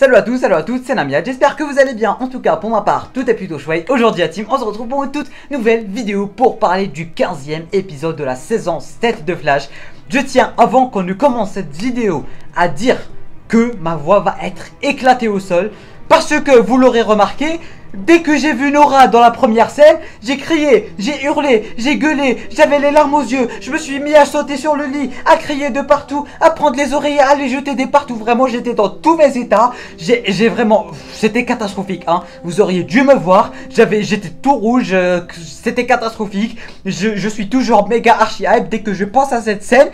Salut à tous, c'est Namia, j'espère que vous allez bien. En tout cas, pour ma part, tout est plutôt chouette. Aujourd'hui, à Team, on se retrouve pour une toute nouvelle vidéo pour parler du 15e épisode de la saison 7 de Flash. Je tiens, avant qu'on ne commence cette vidéo, à dire que ma voix va être éclatée au sol. Parce que, vous l'aurez remarqué, dès que j'ai vu Nora dans la première scène, j'ai crié, j'ai hurlé, j'ai gueulé, j'avais les larmes aux yeux, je me suis mis à sauter sur le lit, à crier de partout, à prendre les oreillers, à les jeter des partout. Vraiment, j'étais dans tous mes états. J'ai vraiment, c'était catastrophique, hein. Vous auriez dû me voir, j'étais tout rouge, c'était catastrophique. Je suis toujours méga archi hype dès que je pense à cette scène.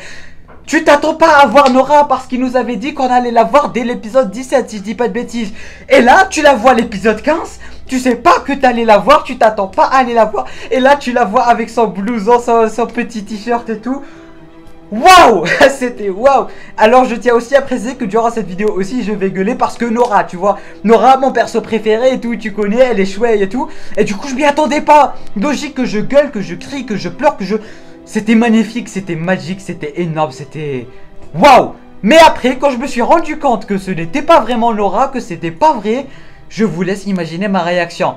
Tu t'attends pas à voir Nora parce qu'il nous avait dit qu'on allait la voir dès l'épisode 17 si je dis pas de bêtises. Et là tu la vois à l'épisode 15. Tu sais pas que t'allais la voir, tu t'attends pas à aller la voir. Et là tu la vois avec son blouson, son petit t-shirt et tout. Waouh. C'était waouh. Alors je tiens aussi à préciser que durant cette vidéo aussi je vais gueuler parce que Nora, tu vois, Nora mon perso préféré et tout, tu connais, elle est chouette et tout. Et du coup je m'y attendais pas. Logique que je gueule, que je crie, que je pleure, que je... C'était magnifique, c'était magique, c'était énorme, c'était... Waouh. Mais après, quand je me suis rendu compte que ce n'était pas vraiment Nora, que c'était pas vrai, je vous laisse imaginer ma réaction.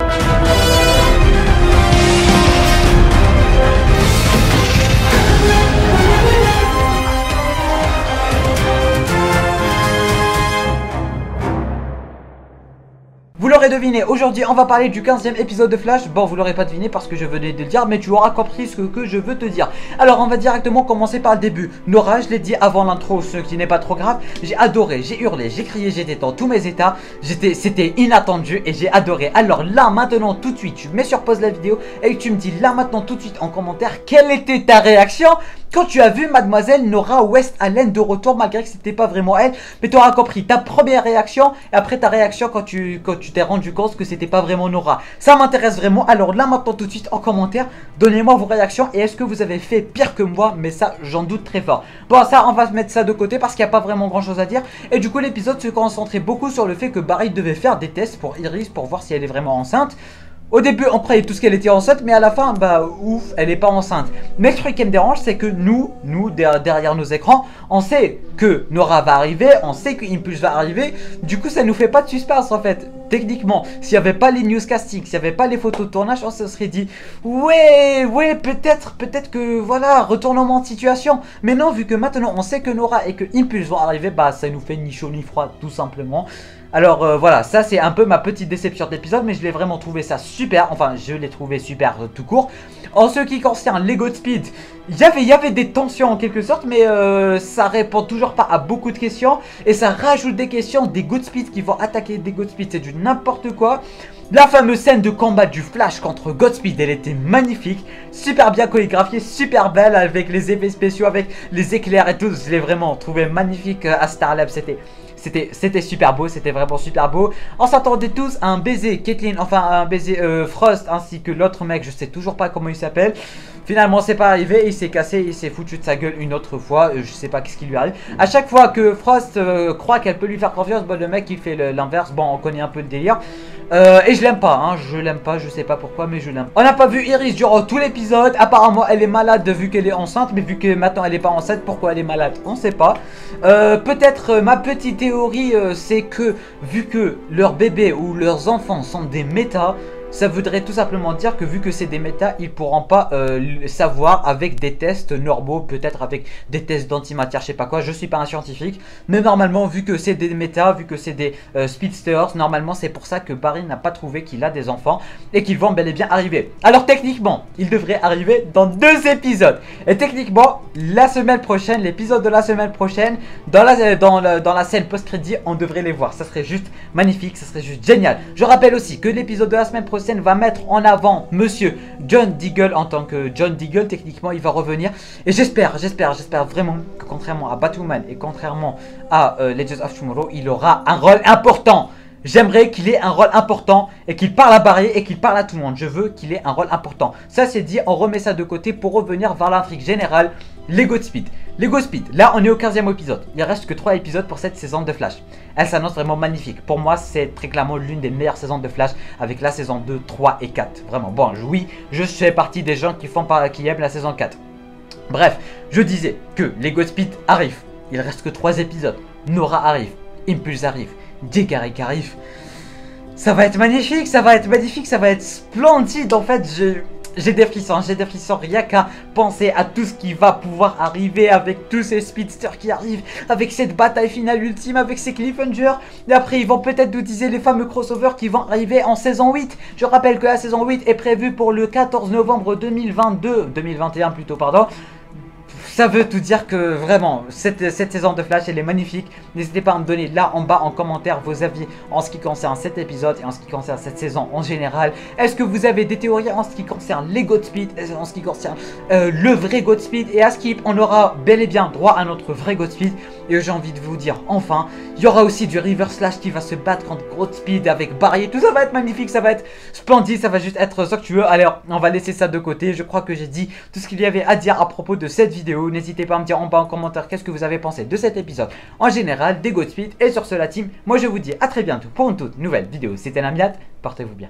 Vous l'aurez deviné, aujourd'hui on va parler du 15e épisode de Flash. Bon, vous l'aurez pas deviné parce que je venais de le dire, mais tu auras compris ce que je veux te dire. Alors on va directement commencer par le début. Nora, je l'ai dit avant l'intro, ce qui n'est pas trop grave. J'ai adoré, j'ai hurlé, j'ai crié, j'étais dans tous mes états. C'était inattendu et j'ai adoré. Alors là, maintenant, tout de suite, tu mets sur pause la vidéo et tu me dis là maintenant tout de suite en commentaire quelle était ta réaction quand tu as vu mademoiselle Nora West Allen de retour, malgré que c'était pas vraiment elle. Mais tu auras compris ta première réaction et après ta réaction quand tu t'es rendu compte que c'était pas vraiment Nora. Ça m'intéresse vraiment. Alors là maintenant tout de suite en commentaire, donnez-moi vos réactions. Et est-ce que vous avez fait pire que moi? Mais ça j'en doute très fort. Bon, ça on va mettre ça de côté parce qu'il n'y a pas vraiment grand chose à dire. Et du coup l'épisode se concentrait beaucoup sur le fait que Barry devait faire des tests pour Iris pour voir si elle est vraiment enceinte. Au début, on croyait tous qu'elle était enceinte, mais à la fin, bah ouf, elle est pas enceinte. Mais le truc qui me dérange, c'est que nous derrière nos écrans, on sait que Nora va arriver, on sait que Impulse va arriver. Du coup, ça nous fait pas de suspense en fait. Techniquement, s'il n'y avait pas les newscastings, s'il n'y avait pas les photos de tournage, on se serait dit ouais, peut-être que voilà, retournement de situation. Mais non, vu que maintenant on sait que Nora et que Impulse vont arriver, bah ça nous fait ni chaud ni froid tout simplement. Alors voilà, ça c'est un peu ma petite déception d'épisode, mais je l'ai vraiment trouvé ça super, enfin je l'ai trouvé super tout court. En ce qui concerne les Godspeed, il y avait des tensions en quelque sorte, mais ça répond toujours pas à beaucoup de questions. Et ça rajoute des questions, des Godspeed qui vont attaquer des Godspeed, c'est du n'importe quoi. La fameuse scène de combat du Flash contre Godspeed, elle était magnifique, super bien chorégraphiée, super belle avec les effets spéciaux, avec les éclairs et tout. Je l'ai vraiment trouvé magnifique à Star Lab, c'était super beau, c'était vraiment super beau. On s'attendait tous à un baiser Caitlyn, enfin un baiser Frost ainsi que l'autre mec, je sais toujours pas comment il s'appelle. Finalement c'est pas arrivé, il s'est cassé, il s'est foutu de sa gueule une autre fois, je sais pas qu'est-ce qui lui arrive. À chaque fois que Frost croit qu'elle peut lui faire confiance, bon, le mec il fait l'inverse, bon on connaît un peu le délire. Et je l'aime pas, hein, je sais pas pourquoi mais je l'aime. On n'a pas vu Iris durant tout l'épisode, apparemment elle est malade vu qu'elle est enceinte, mais vu que maintenant elle est pas enceinte, pourquoi elle est malade on sait pas. Peut-être ma petite théorie c'est que vu que leurs bébés ou leurs enfants sont des méta, ça voudrait tout simplement dire que vu que c'est des méta, ils pourront pas savoir avec des tests normaux, peut-être avec des tests d'antimatière, je sais pas quoi, je suis pas un scientifique. Mais normalement, vu que c'est des méta, vu que c'est des speedsters, normalement c'est pour ça que Barry n'a pas trouvé qu'il a des enfants et qu'ils vont bel et bien arriver. Alors techniquement, ils devraient arriver dans 2 épisodes. Et techniquement, la semaine prochaine, l'épisode de la semaine prochaine, dans la scène post-crédit, on devrait les voir. Ça serait juste magnifique, ça serait juste génial. Je rappelle aussi que l'épisode de la semaine prochaine va mettre en avant monsieur John Diggle en tant que John Diggle. Techniquement il va revenir et j'espère vraiment que contrairement à Batwoman et contrairement à Legends of Tomorrow, il aura un rôle important. J'aimerais qu'il ait un rôle important et qu'il parle à Barry et qu'il parle à tout le monde. Je veux qu'il ait un rôle important. Ça c'est dit, on remet ça de côté pour revenir vers l'intrigue générale. Les Godspeed. Les Godspeed, là on est au 15e épisode. Il reste que 3 épisodes pour cette saison de Flash. Elle s'annonce vraiment magnifique. Pour moi c'est très clairement l'une des meilleures saisons de Flash avec la saison 2, 3 et 4. Vraiment, bon oui, je fais partie des gens qui aiment la saison 4. Bref, je disais que les Godspeed arrivent. Il reste que 3 épisodes. Nora arrive, Impulse arrive, Jigari qui arrive. Ça va être magnifique, ça va être magnifique, ça va être splendide. En fait, j'ai des frissons rien qu'à penser à tout ce qui va pouvoir arriver avec tous ces speedsters qui arrivent, avec cette bataille finale ultime, avec ces cliffhangers. Et après, ils vont peut-être nous utiliser les fameux crossovers qui vont arriver en saison 8. Je rappelle que la saison 8 est prévue pour le 14 novembre 2021 plutôt, pardon. Ça veut tout dire que vraiment, cette saison de Flash, elle est magnifique. N'hésitez pas à me donner là en bas en commentaire vos avis en ce qui concerne cet épisode et en ce qui concerne cette saison en général. Est-ce que vous avez des théories en ce qui concerne les Godspeed, en ce qui concerne le vrai Godspeed? Et à Skip, on aura bel et bien droit à notre vrai Godspeed. Et j'ai envie de vous dire enfin, il y aura aussi du Reverse Slash qui va se battre contre Godspeed avec Barry. Tout ça va être magnifique, ça va être splendide, ça va juste être somptueux. Alors, on va laisser ça de côté. Je crois que j'ai dit tout ce qu'il y avait à dire à propos de cette vidéo. N'hésitez pas à me dire en bas en commentaire qu'est-ce que vous avez pensé de cet épisode en général, des Godspeed. Et sur ce la team, moi je vous dis à très bientôt pour une toute nouvelle vidéo. C'était Namiat, portez-vous bien.